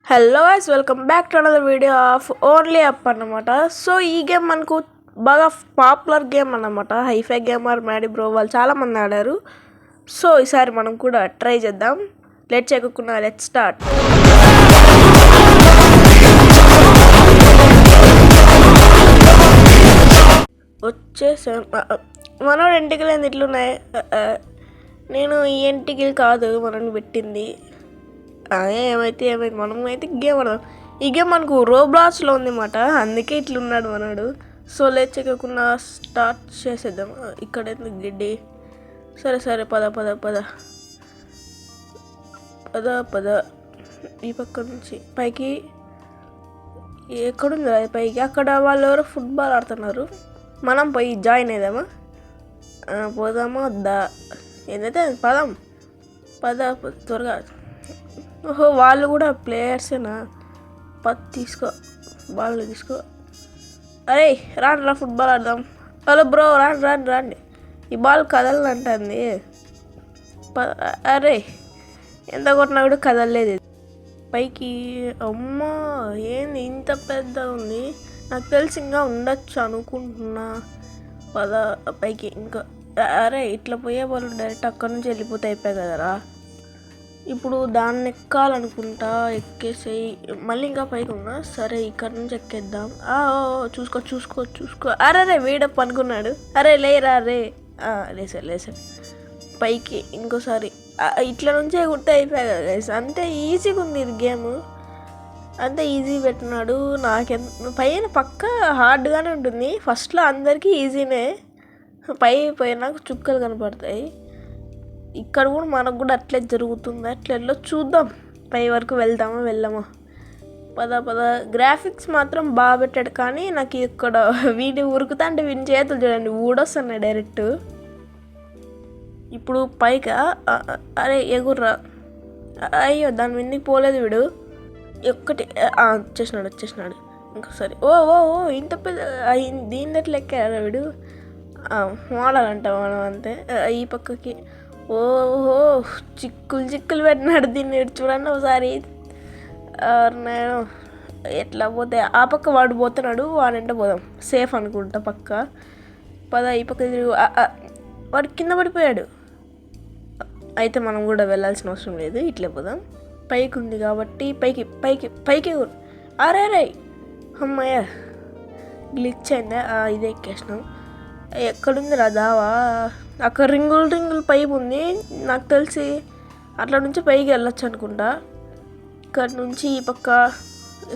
Hello guys, welcome back to another video of only up అన్నమాట. So ఈ game మనకు బాగా పాపులర్ గేమ్ అన్నమాట. హైఫై గేమర్, మ్యాడీ బ్రో వాళ్ళు చాలామంది ఆడారు. సో ఈసారి మనం కూడా ట్రై చేద్దాం. లెట్ చేయకుండా లెట్ స్టార్ట్. వచ్చేసాం. మనోడు ఎంటికలు ఇట్లున్నాయి. నేను ఈ ఎంటికలు కాదు మనని పెట్టింది. ఏమైతే మనం అయితే గేమ్ ఆడదాం. ఈ గేమ్ మనకు రోబ్లాక్స్లో ఉంది అన్నమాట, అందుకే ఇట్లున్నాడు మనడు. సో లేట్ చేయకుండా స్టార్ట్ చేసేద్దాం. ఇక్కడ గిడ్డి. సరే పద పద పద పద పద ఈ పక్క నుంచి పైకి. ఎక్కడుంది అది పైకి? అక్కడ వాళ్ళు ఎవరో ఫుట్బాల్ ఆడుతున్నారు. మనం పోయి జాయిన్ అయిదామా? పోదామా వద్దా? ఏదైతే పదం పద త్వరగా. ఓహో, వాళ్ళు కూడా ప్లేయర్సేనా? తీసుకో, బాల్ తీసుకో. అరే రా ఫుట్బాల్ ఆడదాం. హలో బ్రో, రాండి. ఈ బాల్ కదలనంటుంది. అరే ఎంత కొట్టినా కూడా కదలలేదు పైకి. అమ్మా, ఏంది ఇంత పెద్ద ఉంది? నాకు తెలిసి ఇంకా ఉండొచ్చు అనుకుంటున్నా. పద పైకి. ఇంకా అరే ఇట్లా పోయే వాళ్ళు డైరెక్ట్ అక్కడ నుంచి వెళ్ళిపోతే అయిపోయాయి కదరా. ఇప్పుడు దాన్ని ఎక్కాలనుకుంటా. ఎక్కేసేయి. మళ్ళీ ఇంకా పైకి ఉన్నా. సరే ఇక్కడ నుంచి ఎక్కేద్దాం. చూసుకో. అరే వేడప్ అనుకున్నాడు. అరే లేరా రే. లేసాడు పైకి. ఇంకోసారి ఇట్లా నుంచే గుర్తు అయిపోయా కదా గైస్. అంతే ఈజీగా ఉంది ఇది గేమ్. అంతే ఈజీ పెట్టినాడు. పైన పక్క హార్డ్గానే ఉంటుంది. ఫస్ట్లో అందరికీ ఈజీనే, పోయినాక చుక్కలు కనపడతాయి. ఇక్కడ కూడా మనకు కూడా అట్లే జరుగుతుంది. అట్లా చూద్దాం. పై వరకు వెళ్ళామా? పద. గ్రాఫిక్స్ మాత్రం బాగా పెట్టాడు, కానీ నాకు ఇక్కడ వీడి ఉరుకుతా అంటే వీని చేతులు చూడండి ఊడొస్తున్నాయి డైరెక్ట్. ఇప్పుడు పైగా. అరే ఎగుర్రా. అయ్యో దాని మీదకి పోలేదు వీడు. ఒక్కటి వచ్చేసినాడు. ఇంకోసారి. ఓ ఇంత పెద్ద దీన్ని ఎట్లా ఎక్కారా వీడు? మోడాలంట మనం అంతే. ఈ పక్కకి. ఓహో, చిక్కులు పెట్టినాడు దీన్ని. చూడండి ఒకసారి. నేను ఎట్లా పోతే ఆ పక్క వాడు పోతున్నాడు, వాడంటే పోదాం. సేఫ్ అనుకుంటా పక్క. పద ఈ పక్క తిరుగు. వాడు కింద పడిపోయాడు. అయితే మనం కూడా వెళ్ళాల్సిన అవసరం లేదు, ఇట్లే పోదాం. పైకి ఉంది కాబట్టి పైకి. అరే అమ్మయ్య, గ్లిచ్ అయిందా? ఇదే ఎక్కేసినాం. ఎక్కడుంది రా దావా? అక్కడ రింగులు పైపు ఉంది. నాకు తెలిసి అట్లా నుంచి పైకి వెళ్ళొచ్చు అనుకుంటా. ఇక్కడ నుంచి ఈ పక్క.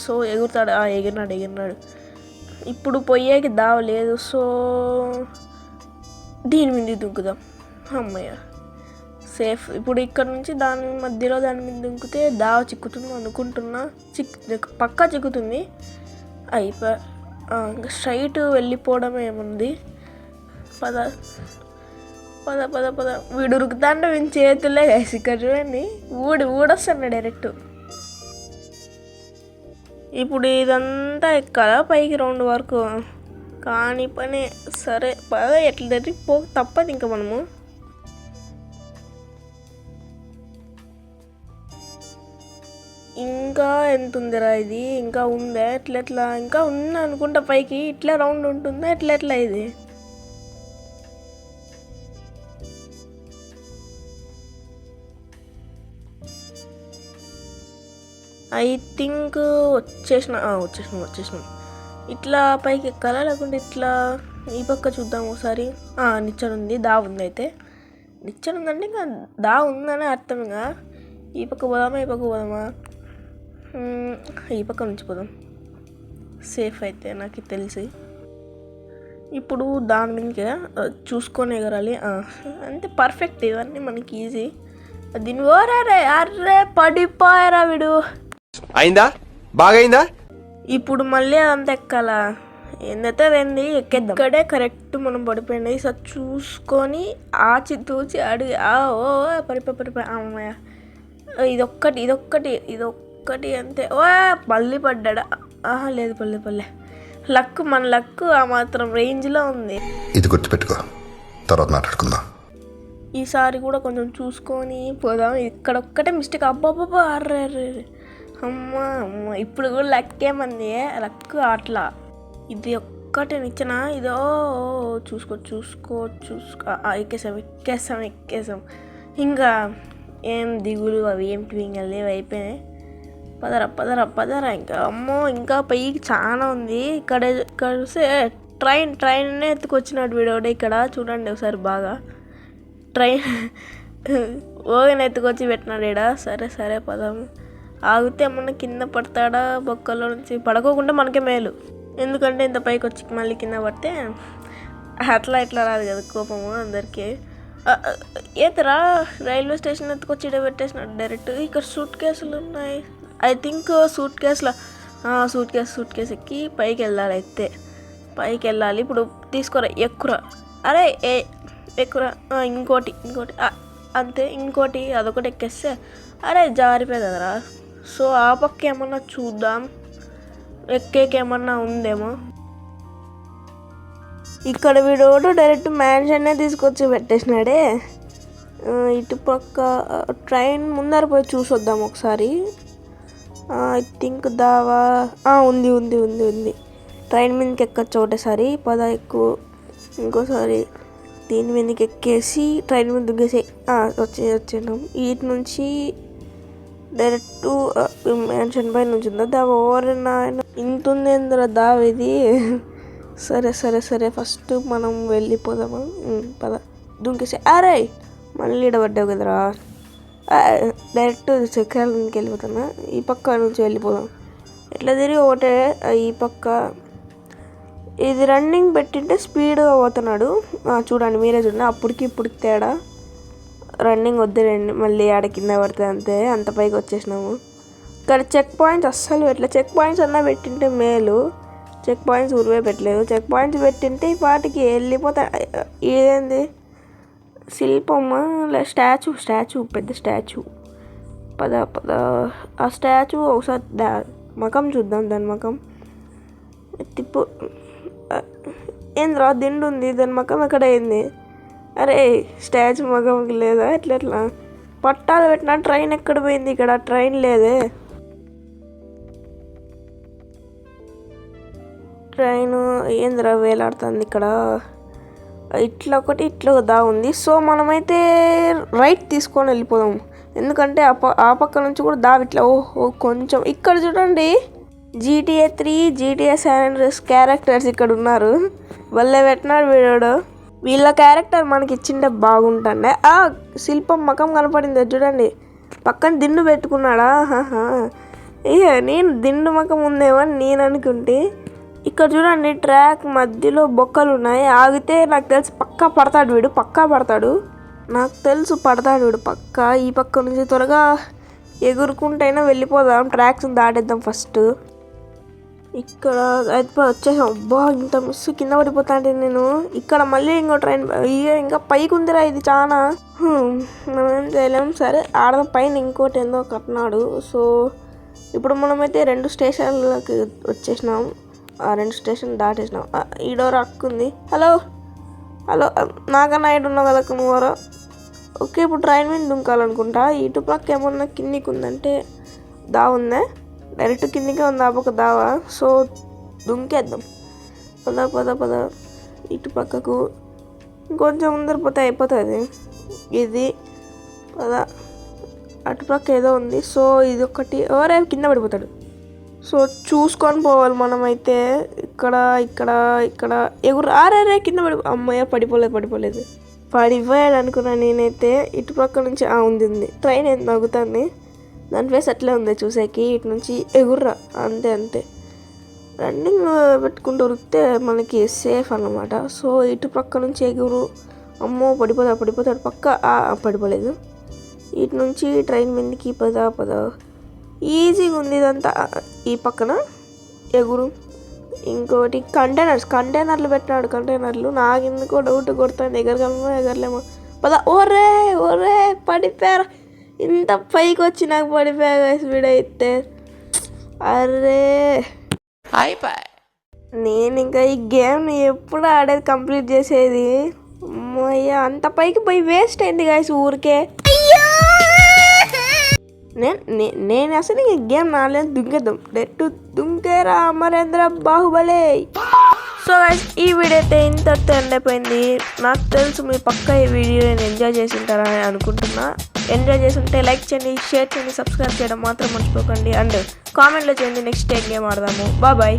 సో ఎగురుతాడు. ఎగిరినాడు. ఇప్పుడు పోయేకి దావ లేదు. సో దీని మీద దుంకుదాం. అమ్మయ్య, సేఫ్. ఇప్పుడు ఇక్కడ నుంచి దాని మీద దుంకితే దావ చిక్కుతుంది అనుకుంటున్నా. పక్కా చిక్కుతుంది. ఇంకా స్ట్రైట్ వెళ్ళిపోవడమే ఏముంది. పద. వీడు ఉరుకుతాంటే వీని చేతులే వేసి ఇక్కడ చూడండి ఊడొస్తాడు డైరెక్ట్. ఇప్పుడు ఇదంతా ఎక్కాలా పైకి రౌండ్ వరకు? కానీ పని. సరే పద. ఎట్లా తప్పదు ఇంకా మనము. ఇంకా ఎంత ఉందిరా ఇది? ఇంకా ఉందా? ఎట్లా ఇంకా ఉంది అనుకుంటా పైకి. ఇట్లా రౌండ్ ఉంటుందా? ఎట్లా ఇది? ఐ థింక్ వచ్చేసినాం. ఇట్లా పైకి ఎక్కాలా లేకుంటే ఇట్లా ఈ పక్క చూద్దాం ఒకసారి. నిచ్చెన ఉంది, దా ఉంది. అయితే నిచ్చెన ఉందంటే ఇంకా దా ఉందని అర్థం. ఇంకా ఈ పక్క పోదామా? ఈ పక్క నుంచి పోదాం. సేఫ్ అయితే నాకు తెలిసి. ఇప్పుడు దాని మీదకి చూసుకొని ఎగరాలి. అంతే, పర్ఫెక్ట్. ఇవన్నీ మనకి ఈజీ. దీని అర్రే పడిపోయారా వీడు. అయిందా? బాగైందా? ఇప్పుడు మళ్ళీ అదంతా ఎక్కాలా? ఏందైతే రండి ఎక్కేద్దాం. ఇక్కడే కరెక్ట్ మనం పడిపోయింది. సార్ చూసుకొని ఆచితూచి అడిగి. పడిపోయి. అమ్మయ్య, ఇదొక్కటి అంతే. మళ్ళీ పడ్డా. లేదు పల్లె. మన లక్ ఆ మాత్రం రేంజ్లో ఉంది. ఇది గుర్తుపెట్టుకో, తర్వాత మాట్లాడుకుందాం. ఈసారి కూడా కొంచెం చూసుకొని పోదాం. ఇక్కడొక్కటే మిస్టేక్. అబ్బాబ్బా, అర్రే అమ్మ అమ్మ ఇప్పుడు కూడా లక్ ఏమంది, లక్ అట్లా. ఇది ఒక్కటి నిచ్చిన ఇదో చూసుకో ఎక్కేసాం. ఇంకా ఏం దిగులు అవి ఏం ట్వింగల్ లేవు, అయిపోయినాయి. పదరా ఇంకా. అమ్మో ఇంకా పైకి చాలా ఉంది. ఇక్కడ చూస్తే ట్రైన్నే ఎత్తుకొచ్చినట్టు వీడోడే. ఇక్కడ చూడండి ఒకసారి బాగా, ట్రైన్ ఓగని ఎత్తుకొచ్చి పెట్టినాడు ఈడ. సరే పదము. ఆగితే ఏమన్నా కింద పడతాడా, బొక్కలో నుంచి పడుకోకుండా మనకే మేలు. ఎందుకంటే ఇంత పైకి వచ్చి మళ్ళీ కింద పడితే ఇట్లా రాదు కదా కోపము అందరికీ. ఏతరా రైల్వే స్టేషన్ ఎత్తుకొచ్చి ఇక్కడ పెట్టేసినాడు డైరెక్ట్. ఇక్కడ సూట్ కేసులు ఉన్నాయి, ఐ థింక్ సూట్ కేసు ఎక్కి పైకి వెళ్ళాలి. అయితే పైకి వెళ్ళాలి. ఇప్పుడు తీసుకోరా, ఎక్కురా. అరే ఎక్కురా. ఇంకోటి అంతే. ఇంకోటి అదొకటి ఎక్కేస్తే అరే జారిపోయింది కదరా. సో ఆ పక్క ఏమన్నా చూద్దాం, ఎక్కేకేమన్నా ఉందేమో. ఇక్కడ వీడోడు డైరెక్ట్ మ్యాన్షన్నే తీసుకొచ్చి పెట్టేసినాడే. ఇటుపక్క ట్రైన్ ముందర పోయి చూసొద్దాం ఒకసారి. ఐ థింక్ దావా ఉంది. ట్రైన్ మీదకి ఎక్కచ్చు ఒకటేసారి. ఎక్కువ ఇంకోసారి దీని మీదకి ఎక్కేసి ట్రైన్ మీద దుగ్గేసి వచ్చేసాం. వీటి నుంచి డైరెక్ట్ మ్యాన్షన్ పై నుంచి ఉందా దావా. ఓరన్నా ఇంత ఉంది ఏంద్రా దావా ఇది. సరే ఫస్ట్ మనం వెళ్ళిపోదామా. పద దుంకేసి. అరే మళ్ళీ ఇడబడ్డావు కదరా. డైరెక్ట్ చక్రాల మీదకి వెళ్ళిపోతున్నా. ఈ పక్క నుంచి వెళ్ళిపోదాం. ఎట్లా తిరిగి ఒకటే ఈ పక్క. ఇది రన్నింగ్ పెట్టింటే స్పీడ్గా పోతున్నాడు. చూడండి, మీరే చూడండి. అప్పటికి ఇప్పటికి తేడా. రన్నింగ్ వద్దులేండి, మళ్ళీ ఆడ కింద పడితే అంతే. అంత పైకి వచ్చేసినాము. ఇక్కడ చెక్ పాయింట్స్ అస్సలు పెట్టలేదు. చెక్ పాయింట్స్ అన్నా పెట్టింటే మేలు. చెక్ పాయింట్స్ ఊరివే పెట్టలేదు. చెక్ పాయింట్స్ పెట్టింటే ఈ పాటికి వెళ్ళిపోతా. ఇదేంది శిల్పమా లే స్టాచ్యూ పెద్ద స్టాచ్యూ. పద ఆ స్టాచ్యూ ఒకసారి మకం చూద్దాం. దాని మకం తిప్పు. ఏంద్రా దిండు ఉంది, దాని మకం ఎక్కడ అయింది? అరే స్టాచ్యూ మకంకి లేదా? ఎట్లా పట్టాలు పెట్టినా ట్రైన్ ఎక్కడ పోయింది? ఇక్కడ ట్రైన్ లేదే. ట్రైన్ ఏంద్రా వేలాడుతుంది ఇక్కడ. ఇట్లా ఒకటి ఇట్లా ఉంది. సో మనమైతే రైట్ తీసుకొని వెళ్ళిపోదాం. ఎందుకంటే ఆ పక్క నుంచి కూడా దావి ఇట్లా కొంచెం. ఇక్కడ చూడండి, GTA 3 GTA San Andreas characters ఇక్కడ ఉన్నారు. వాళ్ళే పెట్టినాడు వీడు. వీళ్ళ క్యారెక్టర్ మనకి ఇచ్చింటే బాగుంటుండే. శిల్పం మకం కనపడింది చూడండి. పక్కన దిండు పెట్టుకున్నాడా. నేను దిండు మకం ఉందేమో నేను అనుకుంటే. ఇక్కడ చూడండి, ట్రాక్ మధ్యలో బొక్కలు ఉన్నాయి. ఆగితే నాకు తెలిసి పక్కా పడతాడు వీడు. పక్కా. ఈ పక్క నుంచి త్వరగా ఎగురుకుంటైనా వెళ్ళిపోదాం. ట్రాక్స్ దాటేద్దాం ఫస్ట్. ఇక్కడ అయితే వచ్చేసాం. అబ్బా ఇంత మిస్ కింద పడిపోతా అంటే నేను. ఇక్కడ మళ్ళీ ఇంకో ట్రైన్ ఇంకా పైకి ఉందిరా. ఇది చాలా మనం ఏం చేయలేము. సరే ఆడ పైన ఇంకోటి ఏందో కట్టినాడు. సో ఇప్పుడు మనమైతే 2 స్టేషన్లకి వచ్చేసినాం. 2 స్టేషన్ దాటేసినాం. ఈ డోర్ అక్కుంది. హలో నాకన్నా ఇటు ఉన్నావు కదా నువ్వరా. ఓకే ఇప్పుడు ట్రైన్ మీద దుంకాలనుకుంటా. ఇటు పక్క ఏమన్నా కిందికి ఉందంటే దావ ఉందా? డైరెక్ట్ కిందికే ఉంది ఆ పక్క దావా. సో దుంకేద్దాం. పద ఇటు పక్కకు ఇంకొంచెం ముందర పోతే అయిపోతుంది. ఇది పద. అటుపక్క ఏదో ఉంది. సో ఇది ఒకటి ఎవరే కింద పడిపోతాడు. సో చూసుకొని పోవాలి మనమైతే. ఇక్కడ ఎగురు. ఆరే కింద అమ్మయ్య పడిపోలేదు. పడిపోయాడు అనుకున్నా నేనైతే. ఇటుపక్క నుంచి ఉంది ట్రైన్ ఏం తగ్గుతుంది. దాని ఫేస్ అట్లే ఉంది చూసేకి. ఇటు నుంచి ఎగుర్రా అంతే. రన్నింగ్ పెట్టుకుంటూ ఉరికితే మనకి సేఫ్ అన్నమాట. సో ఇటు పక్క నుంచి ఎగురు. అమ్మో పడిపోతాడు పక్క. పడిపోలేదు. ఇటు నుంచి ట్రైన్ మీదకి పద. ఈజీగా ఉంది ఇదంతా. ఈ పక్కన ఎగురు. ఇంకోటి కంటైనర్లు పెట్టినాడు. నాకెందుకో డౌట్ కొడుతుంది. ఎగరలేమో. పద. ఓరే పడిపోయారు. ఇంత పైకి వచ్చి నాకు పడిపోయా వీడైతే. అరే నేను ఇంకా ఈ గేమ్ ఎప్పుడు ఆడేది కంప్లీట్ చేసేది. అమ్మయ్య అంత పైకి పోయి వేస్ట్ అయింది గాయస్ ఊరికే. నేను అసలు ఈ గేమ్ నాలేదు దుంకేద్దాం డెట్టు దుంకేరా అమరేంద్ర బాహుబలి. సో గైస్ ఈ వీడియో అయితే ఇంతటితో ఎండ్ అయిపోయింది. నాకు తెలుసు మీరు పక్కా ఈ వీడియోని ఎంజాయ్ చేసి ఉంటారని అనుకుంటున్నా. ఎంజాయ్ చేసి ఉంటే లైక్ చేయండి, షేర్ చేయండి, సబ్స్క్రైబ్ చేయడం మాత్రం మర్చిపోకండి. అండ్ కామెంట్లో చేయండి నెక్స్ట్ ఏ గేమ్ ఆడదాము. బాయ్.